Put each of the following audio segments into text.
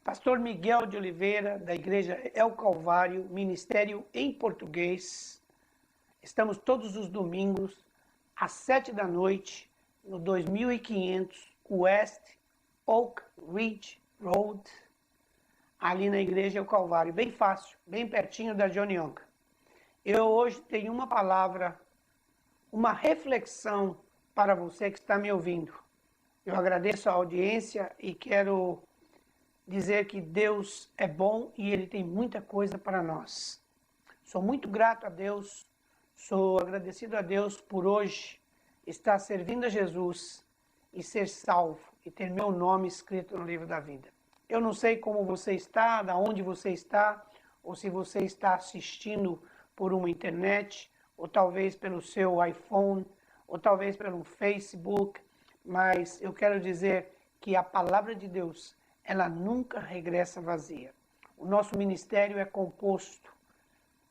Pastor Miguel de Oliveira, da Igreja El Calvário, Ministério em Português. Estamos todos os domingos, às 7 da noite, no 2500 West Oak Ridge Road, ali na Igreja El Calvário. Bem fácil, bem pertinho da Johnny Yonka. Eu hoje tenho uma palavra, uma reflexão para você que está me ouvindo. Eu agradeço a audiência e quero dizer que Deus é bom e Ele tem muita coisa para nós. Sou muito grato a Deus, sou agradecido a Deus por hoje estar servindo a Jesus e ser salvo e ter meu nome escrito no livro da vida. Eu não sei como você está, da onde você está, ou se você está assistindo por uma internet, ou talvez pelo seu iPhone, ou talvez pelo Facebook, mas eu quero dizer que a palavra de Deus, ela nunca regressa vazia. O nosso ministério é composto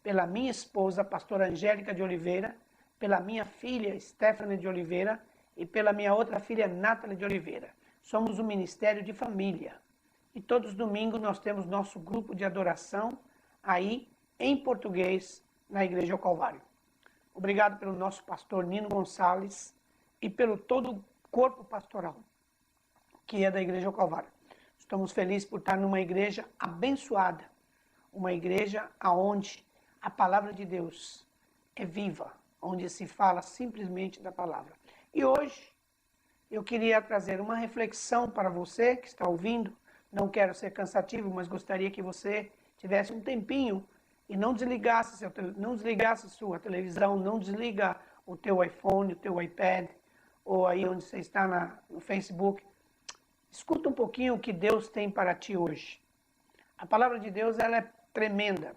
pela minha esposa, pastora Angélica de Oliveira, pela minha filha, Stephanie de Oliveira, e pela minha outra filha, Nathalie de Oliveira. Somos um ministério de família. E todos os domingos nós temos nosso grupo de adoração aí, em português, na Igreja ao Calvário. Obrigado pelo nosso pastor Nino Gonçalves e pelo todo o corpo pastoral, que é da Igreja ao Calvário. Estamos felizes por estar numa igreja abençoada, uma igreja onde a palavra de Deus é viva, onde se fala simplesmente da palavra. E hoje eu queria trazer uma reflexão para você que está ouvindo. Não quero ser cansativo, mas gostaria que você tivesse um tempinho e não desligasse sua televisão, não desliga o teu iPhone, o teu iPad, ou aí onde você está no Facebook. Escuta um pouquinho o que Deus tem para ti hoje. A palavra de Deus, ela é tremenda.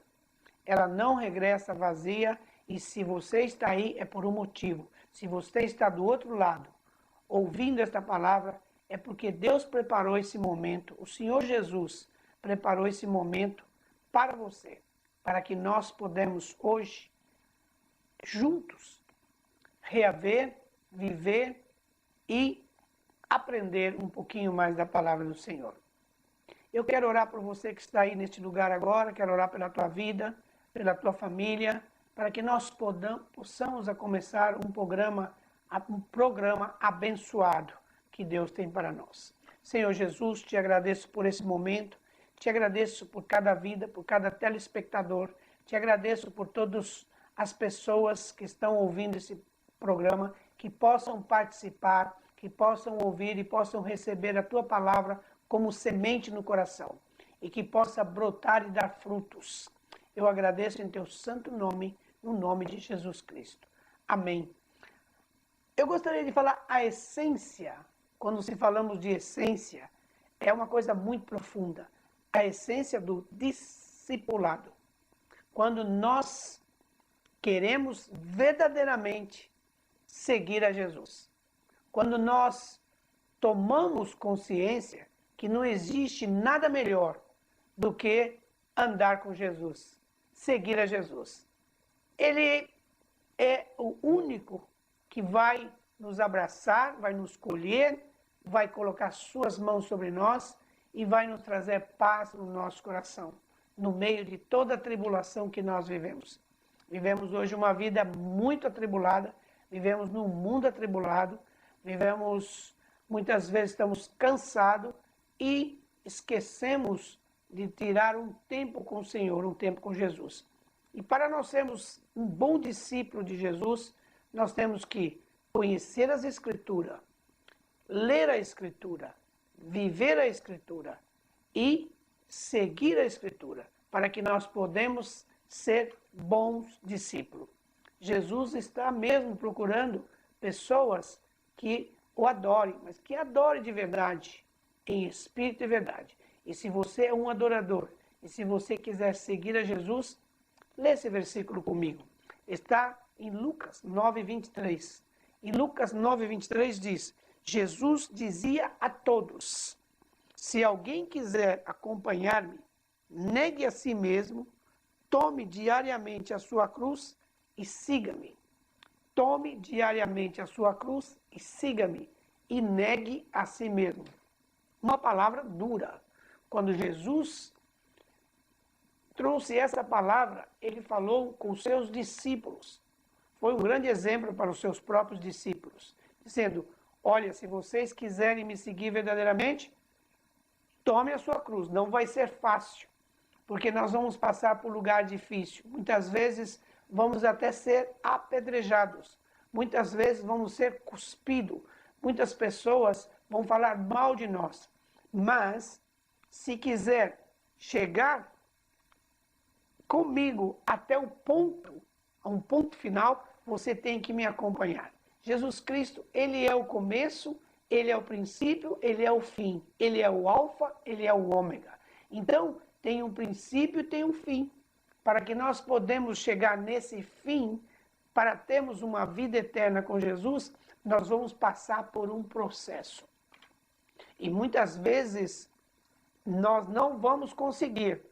Ela não regressa vazia e se você está aí é por um motivo. Se você está do outro lado, ouvindo esta palavra, é porque Deus preparou esse momento, o Senhor Jesus preparou esse momento para você, para que nós podemos hoje, juntos, reaver, viver e aprender um pouquinho mais da palavra do Senhor. Eu quero orar por você que está aí neste lugar agora, quero orar pela tua vida, pela tua família, para que nós possamos começar um programa abençoado que Deus tem para nós. Senhor Jesus, te agradeço por esse momento, te agradeço por cada vida, por cada telespectador, te agradeço por todas as pessoas que estão ouvindo esse programa, que possam participar, que possam ouvir e possam receber a tua palavra como semente no coração e que possa brotar e dar frutos. Eu agradeço em teu santo nome, no nome de Jesus Cristo. Amém. Eu gostaria de falar a essência. Quando se falamos de essência, é uma coisa muito profunda. A essência do discipulado. Quando nós queremos verdadeiramente seguir a Jesus. Quando nós tomamos consciência que não existe nada melhor do que andar com Jesus, seguir a Jesus. Ele é o único que vai nos abraçar, vai nos colher, vai colocar suas mãos sobre nós e vai nos trazer paz no nosso coração, no meio de toda a tribulação que nós vivemos. Vivemos hoje uma vida muito atribulada, vivemos num mundo atribulado, muitas vezes estamos cansados e esquecemos de tirar um tempo com o Senhor, um tempo com Jesus. E para nós sermos um bom discípulo de Jesus, nós temos que conhecer as Escrituras, ler a Escritura, viver a Escritura e seguir a Escritura, para que nós podemos ser bons discípulos. Jesus está mesmo procurando pessoas que o adorem, mas que adorem de verdade, em espírito e verdade. E se você é um adorador, e se você quiser seguir a Jesus, lê esse versículo comigo. Está em Lucas 9:23. E Lucas 9:23 diz: Jesus dizia a todos: se alguém quiser acompanhar-me, negue a si mesmo, tome diariamente a sua cruz e siga-me. Tome diariamente a sua cruz e siga-me. E negue a si mesmo. Uma palavra dura, Quando Jesus trouxe essa palavra, ele falou com os seus discípulos. Foi um grande exemplo para os seus próprios discípulos, dizendo: olha, se vocês quiserem me seguir verdadeiramente, tome a sua cruz. Não vai ser fácil, porque nós vamos passar por lugar difícil. Muitas vezes vamos até ser apedrejados. Muitas vezes vamos ser cuspidos. Muitas pessoas vão falar mal de nós. Mas, se quiser chegar comigo até o ponto, a um ponto final, você tem que me acompanhar. Jesus Cristo, ele é o começo, ele é o princípio, ele é o fim. Ele é o alfa, ele é o ômega. Então, tem um princípio e tem um fim. Para que nós podemos chegar nesse fim, para termos uma vida eterna com Jesus, nós vamos passar por um processo. E muitas vezes nós não vamos conseguir.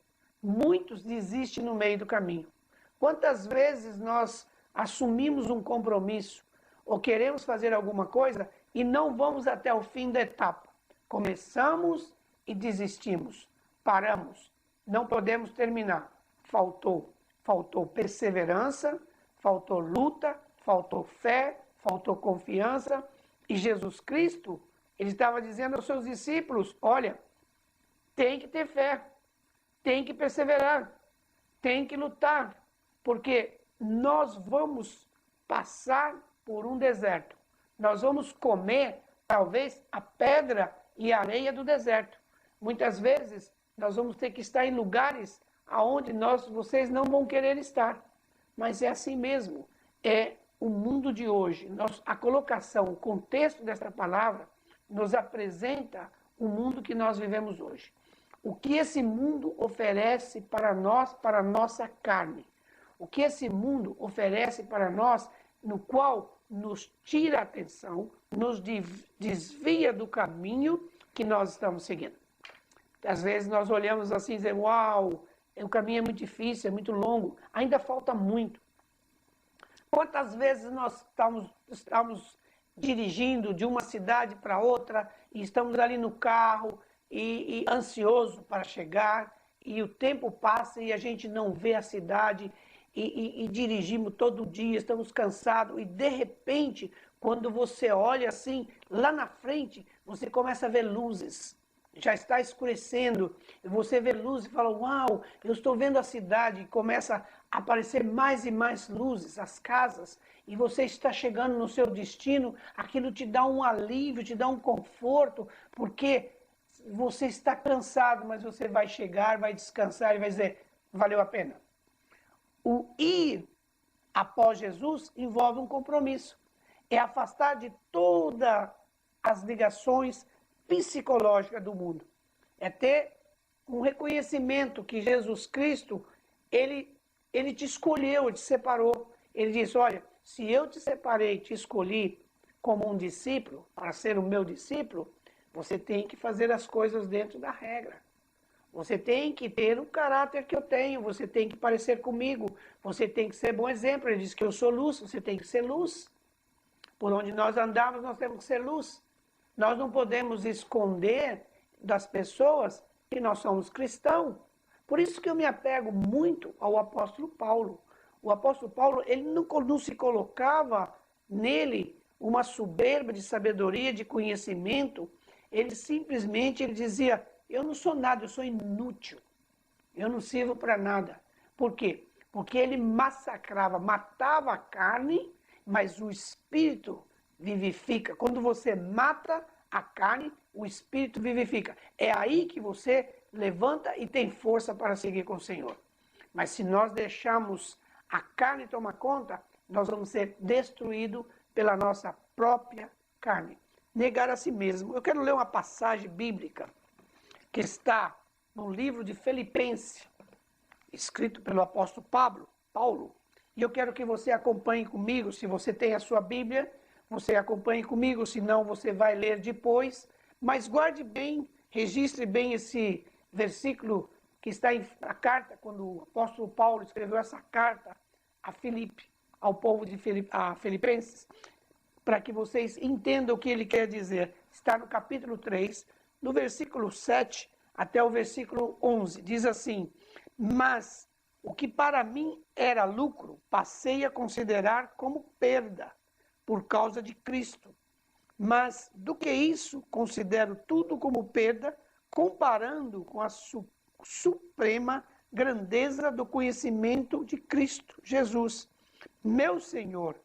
Muitos desistem no meio do caminho. Quantas vezes nós assumimos um compromisso ou queremos fazer alguma coisa e não vamos até o fim da etapa? Começamos e desistimos, paramos, não podemos terminar. Faltou perseverança, faltou luta, faltou fé, faltou confiança. E Jesus Cristo, ele estava dizendo aos seus discípulos: olha, tem que ter fé, tem que perseverar, tem que lutar, porque nós vamos passar por um deserto. Nós vamos comer, talvez, a pedra e a areia do deserto. Muitas vezes, nós vamos ter que estar em lugares onde vocês não vão querer estar. Mas é assim mesmo. É o mundo de hoje. A colocação, o contexto dessa palavra, nos apresenta o mundo que nós vivemos hoje. O que esse mundo oferece para nós, para a nossa carne. O que esse mundo oferece para nós, no qual nos tira a atenção, nos desvia do caminho que nós estamos seguindo. Às vezes nós olhamos assim e dizemos: uau, o caminho é muito difícil, é muito longo, ainda falta muito. Quantas vezes nós estamos dirigindo de uma cidade para outra e estamos ali no carro e ansioso para chegar, e o tempo passa e a gente não vê a cidade e dirigimos todo dia, estamos cansados, e de repente, quando você olha assim, lá na frente, você começa a ver luzes. Já está escurecendo, você vê luzes e fala: uau, eu estou vendo a cidade, e começa a aparecer mais e mais luzes, as casas, e você está chegando no seu destino. Aquilo te dá um alívio, te dá um conforto, porque você está cansado, mas você vai chegar, vai descansar e vai dizer: valeu a pena. O ir após Jesus envolve um compromisso, é afastar de todas as ligações psicológica do mundo. É ter um reconhecimento que Jesus Cristo, ele te escolheu, ele te separou. Ele disse: olha, se eu te separei, te escolhi como um discípulo, para ser o meu discípulo, você tem que fazer as coisas dentro da regra. Você tem que ter o caráter que eu tenho, você tem que parecer comigo, você tem que ser bom exemplo. Ele diz que eu sou luz, você tem que ser luz. Por onde nós andamos, nós temos que ser luz. Nós não podemos esconder das pessoas que nós somos cristãos. Por isso que eu me apego muito ao apóstolo Paulo. O apóstolo Paulo, ele não se colocava nele uma soberba de sabedoria, de conhecimento. Ele simplesmente dizia: eu não sou nada, eu sou inútil. Eu não sirvo para nada. Por quê? Porque ele massacrava, matava a carne, mas o espírito vivifica. Quando você mata a carne, o espírito vivifica. É aí que você levanta e tem força para seguir com o Senhor. Mas se nós deixarmos a carne tomar conta, nós vamos ser destruídos pela nossa própria carne. Negar a si mesmo. Eu quero ler uma passagem bíblica que está no livro de Filipenses, escrito pelo apóstolo Paulo. E eu quero que você acompanhe comigo. Se você tem a sua Bíblia, você acompanhe comigo, senão você vai ler depois. Mas guarde bem, registre bem esse versículo que está na carta, quando o apóstolo Paulo escreveu essa carta a Filipe, ao povo de Filipenses, para que vocês entendam o que ele quer dizer. Está no capítulo 3, no versículo 7 até o versículo 11. Diz assim: mas o que para mim era lucro, passei a considerar como perda, por causa de Cristo. Mas do que isso, considero tudo como perda, comparando com a suprema grandeza do conhecimento de Cristo Jesus, meu Senhor,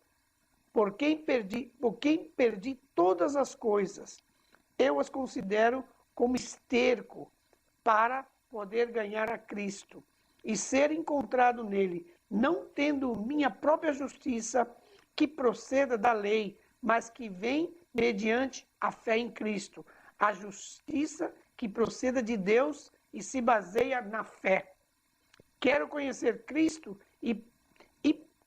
por quem perdi todas as coisas. Eu as considero como esterco para poder ganhar a Cristo e ser encontrado nele, não tendo minha própria justiça que proceda da lei, mas que vem mediante a fé em Cristo, a justiça que proceda de Deus e se baseia na fé. Quero conhecer Cristo e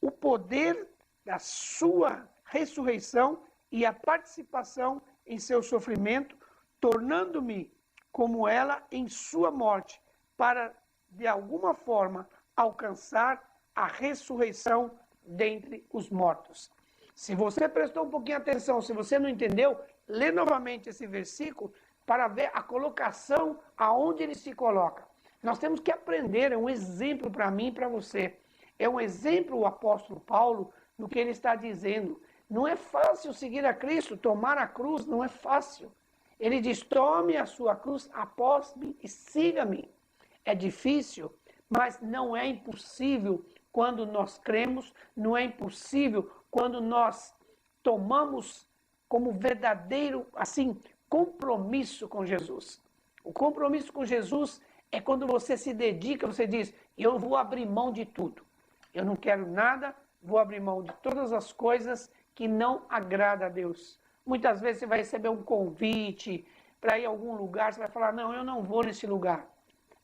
o poder da sua ressurreição e a participação em seu sofrimento, tornando-me como ela em sua morte, para, de alguma forma, alcançar a ressurreição dentre os mortos. Se você prestou um pouquinho de atenção, se você não entendeu, lê novamente esse versículo para ver a colocação aonde ele se coloca. Nós temos que aprender, é um exemplo para mim e para você. É um exemplo o apóstolo Paulo no que ele está dizendo. Não é fácil seguir a Cristo, tomar a cruz não é fácil. Ele diz: tome a sua cruz após-me e siga-me. É difícil, mas não é impossível quando nós cremos, não é impossível quando nós tomamos como verdadeiro, assim, compromisso com Jesus. O compromisso com Jesus é quando você se dedica, você diz: eu vou abrir mão de tudo. Eu não quero nada, vou abrir mão de todas as coisas que não agradam a Deus. Muitas vezes você vai receber um convite para ir a algum lugar, você vai falar: não, eu não vou nesse lugar.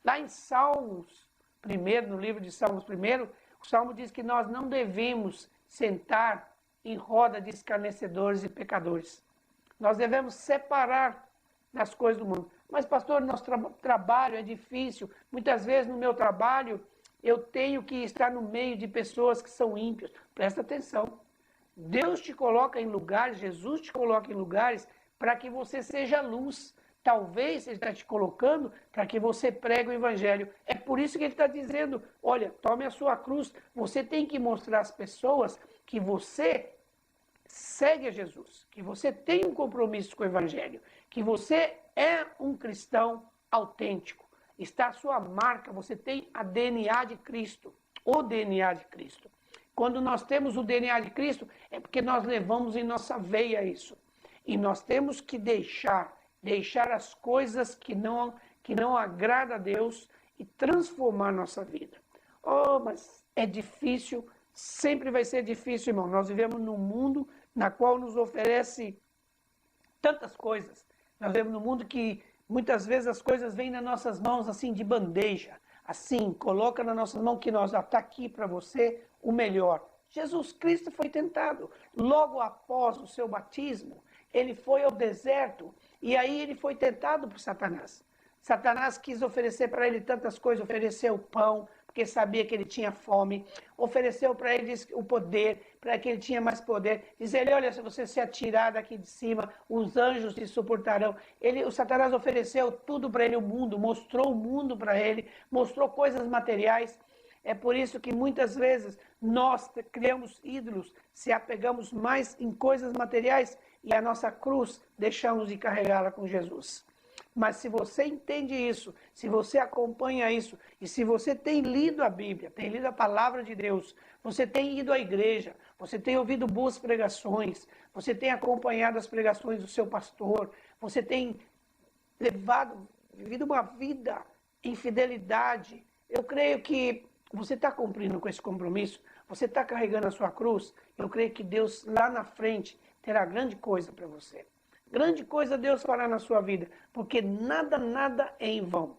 Lá em Salmos, no livro de Salmos 1, o Salmo diz que nós não devemos sentar em roda de escarnecedores e pecadores. Nós devemos separar das coisas do mundo. Mas, pastor, nosso trabalho é difícil. Muitas vezes no meu trabalho eu tenho que estar no meio de pessoas que são ímpios. Presta atenção. Deus te coloca em lugares, Jesus te coloca em lugares para que você seja luz. Talvez Ele está te colocando para que você pregue o Evangelho. É por isso que Ele está dizendo: olha, tome a sua cruz. Você tem que mostrar às pessoas que você segue a Jesus, que você tem um compromisso com o Evangelho, que você é um cristão autêntico. Está a sua marca, você tem a DNA de Cristo, o DNA de Cristo. Quando nós temos o DNA de Cristo, é porque nós levamos em nossa veia isso. E nós temos que deixar as coisas que não agradam a Deus e transformar nossa vida. Oh, mas é difícil, sempre vai ser difícil, irmão. Nós vivemos num mundo na qual nos oferece tantas coisas. Nós vivemos num mundo que muitas vezes as coisas vêm nas nossas mãos assim de bandeja. Assim, coloca nas nossas mãos que nós está aqui para você o melhor. Jesus Cristo foi tentado. Logo após o seu batismo, ele foi ao deserto e aí ele foi tentado por Satanás. Satanás quis oferecer para ele tantas coisas, ofereceu pão, porque sabia que ele tinha fome, ofereceu para ele o poder, para que ele tinha mais poder. Diz ele: olha, se você se atirar daqui de cima, os anjos te suportarão. O Satanás ofereceu tudo para ele, o mundo, mostrou o mundo para ele, mostrou coisas materiais. É por isso que muitas vezes nós criamos ídolos, se apegamos mais em coisas materiais e a nossa cruz deixamos de carregá-la com Jesus. Mas se você entende isso, se você acompanha isso, e se você tem lido a Bíblia, tem lido a palavra de Deus, você tem ido à igreja, você tem ouvido boas pregações, você tem acompanhado as pregações do seu pastor, você tem vivido uma vida em fidelidade, eu creio que você está cumprindo com esse compromisso, você está carregando a sua cruz, eu creio que Deus lá na frente terá grande coisa para você. Grande coisa Deus fará na sua vida, porque nada é em vão.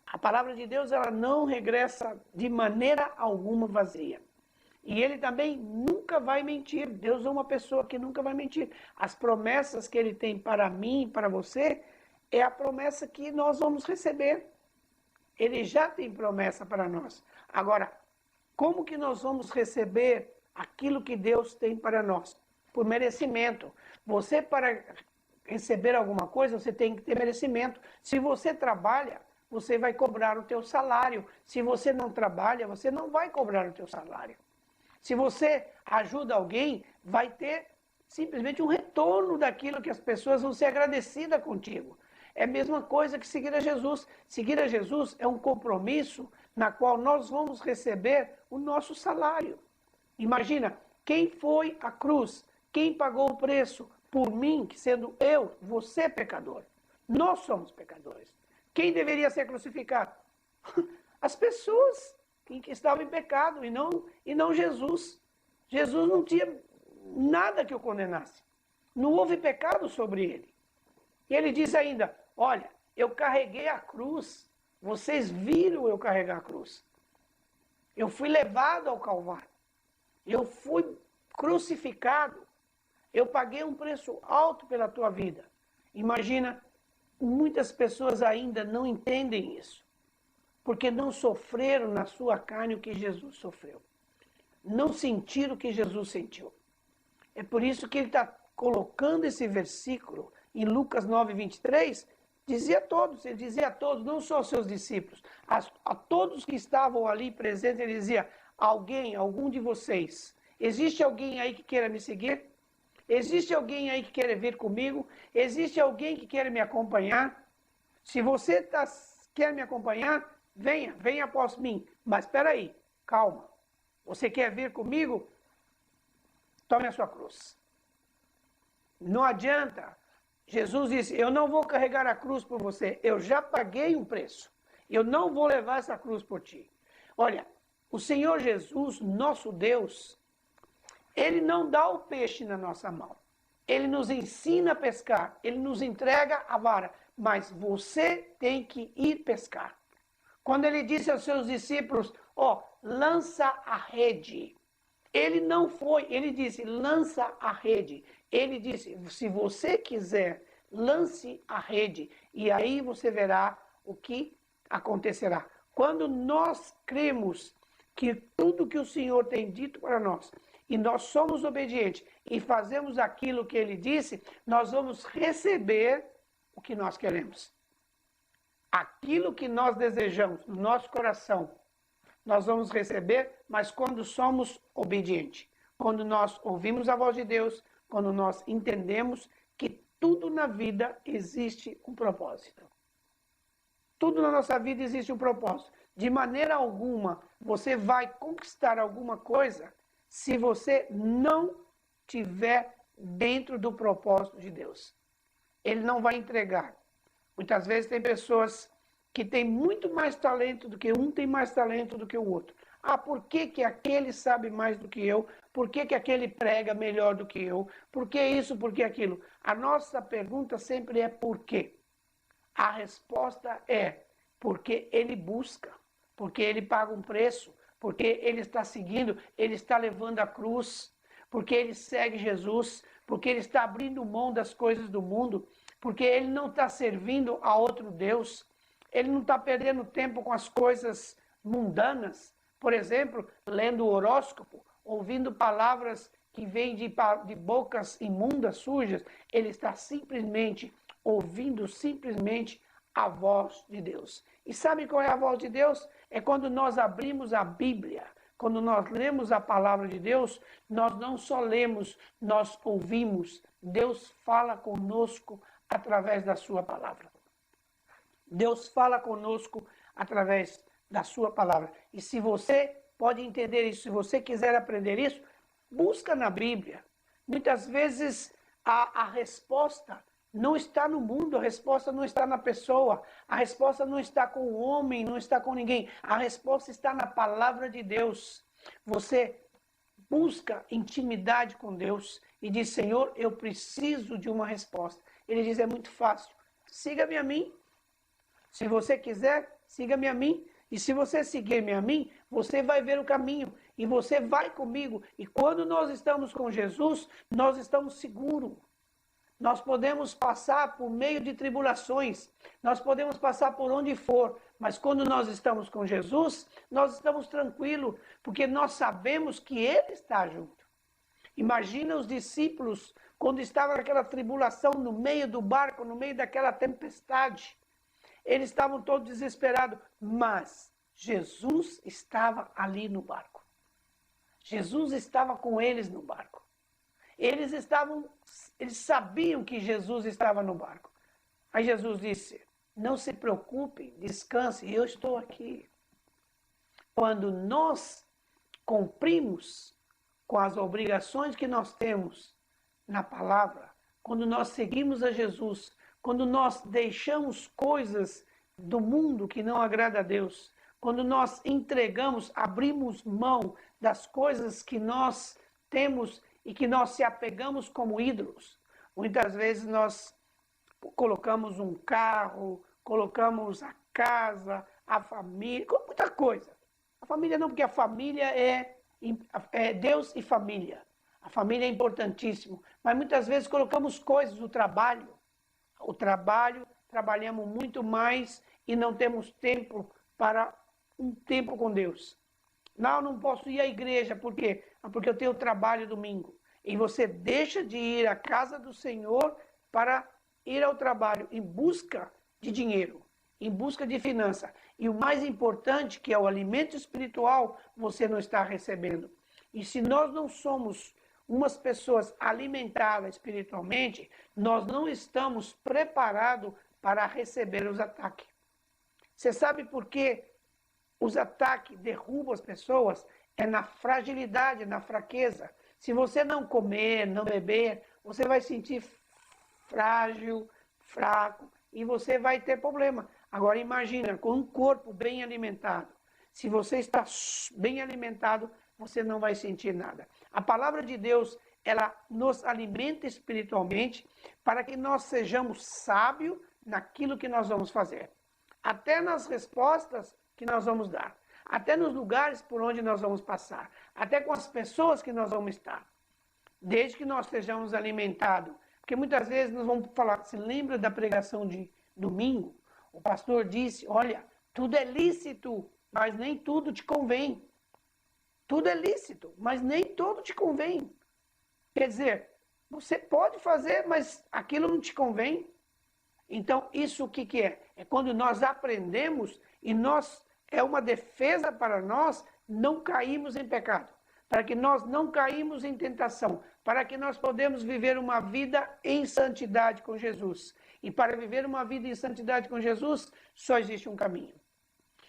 A palavra de Deus, ela não regressa de maneira alguma vazia. E Ele também nunca vai mentir. Deus é uma pessoa que nunca vai mentir. As promessas que Ele tem para mim e para você, é a promessa que nós vamos receber. Ele já tem promessa para nós. Agora, como que nós vamos receber aquilo que Deus tem para nós? Por merecimento. Você, para receber alguma coisa, você tem que ter merecimento. Se você trabalha, você vai cobrar o teu salário. Se você não trabalha, você não vai cobrar o teu salário. Se você ajuda alguém, vai ter simplesmente um retorno daquilo que as pessoas vão ser agradecidas contigo. É a mesma coisa que seguir a Jesus. Seguir a Jesus é um compromisso na qual nós vamos receber o nosso salário. Imagina, quem foi à cruz, quem pagou o preço por mim, sendo eu, você pecador. Nós somos pecadores. Quem deveria ser crucificado? As pessoas que estavam em pecado e não Jesus. Jesus não tinha nada que o condenasse. Não houve pecado sobre ele. E ele diz ainda, olha, eu carreguei a cruz. Vocês viram eu carregar a cruz. Eu fui levado ao Calvário. Eu fui crucificado. Eu paguei um preço alto pela tua vida. Imagina, muitas pessoas ainda não entendem isso. Porque não sofreram na sua carne o que Jesus sofreu. Não sentiram o que Jesus sentiu. É por isso que ele está colocando esse versículo em Lucas 9, 23, ele dizia a todos, não só aos seus discípulos, a todos que estavam ali presentes, ele dizia, algum de vocês, existe alguém aí que queira me seguir? Existe alguém aí que queira vir comigo? Existe alguém que queira me acompanhar? Se você quer me acompanhar, venha após mim. Mas espera aí, calma. Você quer vir comigo? Tome a sua cruz. Não adianta. Jesus disse, eu não vou carregar a cruz por você. Eu já paguei um preço. Eu não vou levar essa cruz por ti. Olha, o Senhor Jesus, nosso Deus, Ele não dá o peixe na nossa mão. Ele nos ensina a pescar. Ele nos entrega a vara. Mas você tem que ir pescar. Quando ele disse aos seus discípulos, lança a rede. Ele não foi, ele disse, lança a rede. Ele disse, se você quiser, lance a rede. E aí você verá o que acontecerá. Quando nós cremos que tudo que o Senhor tem dito para nós, e nós somos obedientes, e fazemos aquilo que ele disse, nós vamos receber o que nós queremos. Aquilo que nós desejamos no nosso coração, nós vamos receber, mas quando somos obedientes. Quando nós ouvimos a voz de Deus, quando nós entendemos que tudo na vida existe um propósito. Tudo na nossa vida existe um propósito. De maneira alguma você vai conquistar alguma coisa se você não estiver dentro do propósito de Deus. Ele não vai entregar. Muitas vezes tem pessoas que têm muito mais talento do que um, tem mais talento do que o outro. Por que aquele sabe mais do que eu? Por que aquele prega melhor do que eu? Por que isso, por que aquilo? A nossa pergunta sempre é por quê? A resposta é porque ele busca, porque ele paga um preço, porque ele está seguindo, ele está levando a cruz, porque ele segue Jesus, porque ele está abrindo mão das coisas do mundo, porque ele não está servindo a outro Deus, ele não está perdendo tempo com as coisas mundanas, por exemplo, lendo o horóscopo, ouvindo palavras que vêm de bocas imundas, sujas, ele está simplesmente ouvindo a voz de Deus. E sabe qual é a voz de Deus? É quando nós abrimos a Bíblia, quando nós lemos a palavra de Deus, nós não só lemos, nós ouvimos. Deus fala conosco através da sua palavra. Deus fala conosco através da sua palavra. E se você pode entender isso, se você quiser aprender isso, busca na Bíblia. Muitas vezes a resposta não está no mundo, a resposta não está na pessoa, a resposta não está com o homem, não está com ninguém. A resposta está na palavra de Deus. Você busca intimidade com Deus e diz, Senhor, eu preciso de uma resposta. Ele diz, é muito fácil, siga-me a mim. Se você quiser, siga-me a mim. E se você seguir-me a mim, você vai ver o caminho. E você vai comigo. E quando nós estamos com Jesus, nós estamos seguros. Nós podemos passar por meio de tribulações. Nós podemos passar por onde for. Mas quando nós estamos com Jesus, nós estamos tranquilos. Porque nós sabemos que Ele está junto. Imagina os discípulos quando estavam naquela tribulação, no meio do barco, no meio daquela tempestade. eles estavam todos desesperados, mas Jesus estava ali no barco. Jesus estava com eles no barco. Eles sabiam que Jesus estava no barco. Aí Jesus disse: não se preocupe, descanse, eu estou aqui. Quando nós cumprimos com as obrigações que nós temos na palavra, quando nós seguimos a Jesus, quando nós deixamos coisas do mundo que não agrada a Deus, quando nós entregamos, abrimos mão das coisas que nós temos e que nós se apegamos como ídolos. Muitas vezes nós colocamos um carro, colocamos a casa, a família, muita coisa. A família não, porque a família é Deus e família. A família é importantíssimo, mas muitas vezes colocamos coisas do trabalho. O trabalho, trabalhamos muito mais e não temos tempo para um tempo com Deus. Não posso ir à igreja, por quê? Porque eu tenho trabalho domingo. E você deixa de ir à casa do Senhor para ir ao trabalho em busca de dinheiro, em busca de finança. E o mais importante, que é o alimento espiritual, você não está recebendo. E se nós não somos umas pessoas alimentadas espiritualmente, nós não estamos preparados para receber os ataques. Você sabe por que os ataques derrubam as pessoas? É na fragilidade, na fraqueza. Se você não comer, não beber, você vai sentir frágil, fraco, e você vai ter problema. Agora imagina, com um corpo bem alimentado. Se você está bem alimentado, você não vai sentir nada. A palavra de Deus, ela nos alimenta espiritualmente para que nós sejamos sábios naquilo que nós vamos fazer. Até nas respostas que nós vamos dar. Até nos lugares por onde nós vamos passar. Até com as pessoas que nós vamos estar. Desde que nós sejamos alimentados. Porque muitas vezes nós vamos falar, se lembra da pregação de domingo? O pastor disse, olha, tudo é lícito, mas nem tudo te convém. Tudo é lícito, mas nem tudo te convém. Quer dizer, você pode fazer, mas aquilo não te convém. Então, isso o que é? É quando nós aprendemos e é uma defesa para nós não cairmos em pecado. Para que nós não caímos em tentação. Para que nós podemos viver uma vida em santidade com Jesus. E para viver uma vida em santidade com Jesus, só existe um caminho.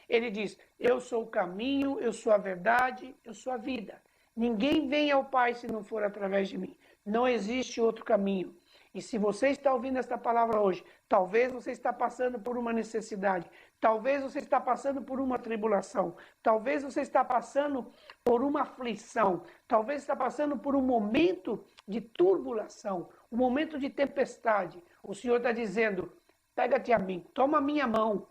Ele diz, eu sou o caminho, eu sou a verdade, eu sou a vida. Ninguém vem ao Pai se não for através de mim. Não existe outro caminho. E se você está ouvindo esta palavra hoje, talvez você está passando por uma necessidade, talvez você está passando por uma tribulação, talvez você está passando por uma aflição, talvez está passando por um momento de turbulação, um momento de tempestade. O Senhor está dizendo, pega-te a mim, toma a minha mão,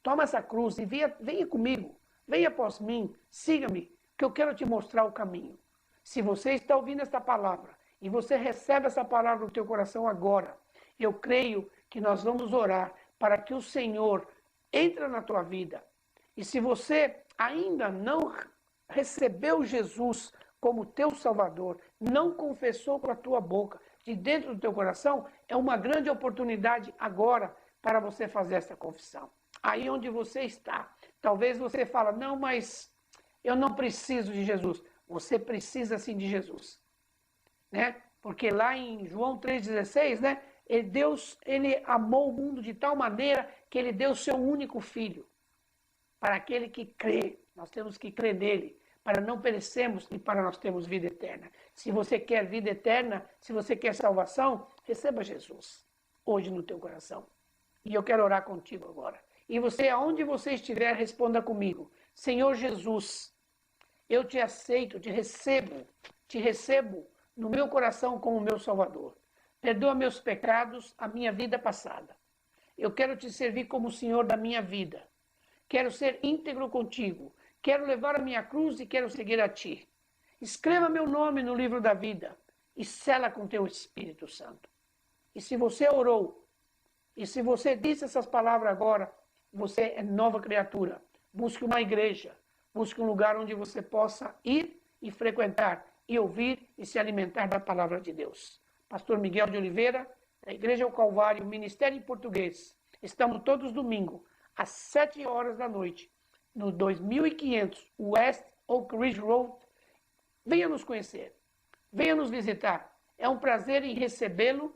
toma essa cruz e venha comigo, venha após mim, siga-me, que eu quero te mostrar o caminho. Se você está ouvindo esta palavra e você recebe essa palavra no teu coração agora, eu creio que nós vamos orar para que o Senhor entre na tua vida. E se você ainda não recebeu Jesus como teu Salvador, não confessou com a tua boca, de dentro do teu coração, é uma grande oportunidade agora para você fazer essa confissão. Aí onde você está, talvez você fala, não, mas eu não preciso de Jesus. Você precisa sim de Jesus, né? Porque lá em João 3,16, né? Deus, ele amou o mundo de tal maneira que ele deu o seu único filho. Para aquele que crê, nós temos que crer nele, para não perecermos e para nós termos vida eterna. Se você quer vida eterna, se você quer salvação, receba Jesus hoje no teu coração. E eu quero orar contigo agora. E você, aonde você estiver, responda comigo. Senhor Jesus, eu te aceito, te recebo no meu coração como meu Salvador. Perdoa meus pecados, a minha vida passada. Eu quero te servir como o Senhor da minha vida. Quero ser íntegro contigo. Quero levar a minha cruz e quero seguir a ti. Escreva meu nome no livro da vida e sela com teu Espírito Santo. E se você orou, e se você disse essas palavras agora, você é nova criatura. Busque uma igreja, busque um lugar onde você possa ir e frequentar, e ouvir e se alimentar da palavra de Deus. Pastor Miguel de Oliveira, da Igreja ao Calvário, Ministério em Português. Estamos todos domingo, às 7 horas da noite, no 2500 West Oak Ridge Road. Venha nos conhecer, venha nos visitar. É um prazer em recebê-lo,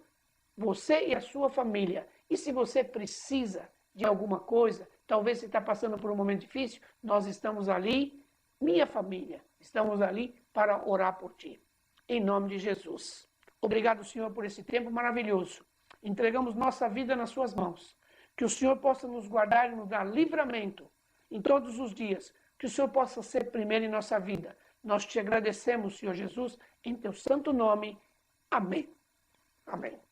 você e a sua família. E se você precisa de alguma coisa, talvez você está passando por um momento difícil, nós estamos ali, minha família, estamos ali para orar por ti. Em nome de Jesus. Obrigado, Senhor, por esse tempo maravilhoso. Entregamos nossa vida nas suas mãos. Que o Senhor possa nos guardar e nos dar livramento em todos os dias. Que o Senhor possa ser primeiro em nossa vida. Nós te agradecemos, Senhor Jesus, em teu santo nome. Amém. Amém.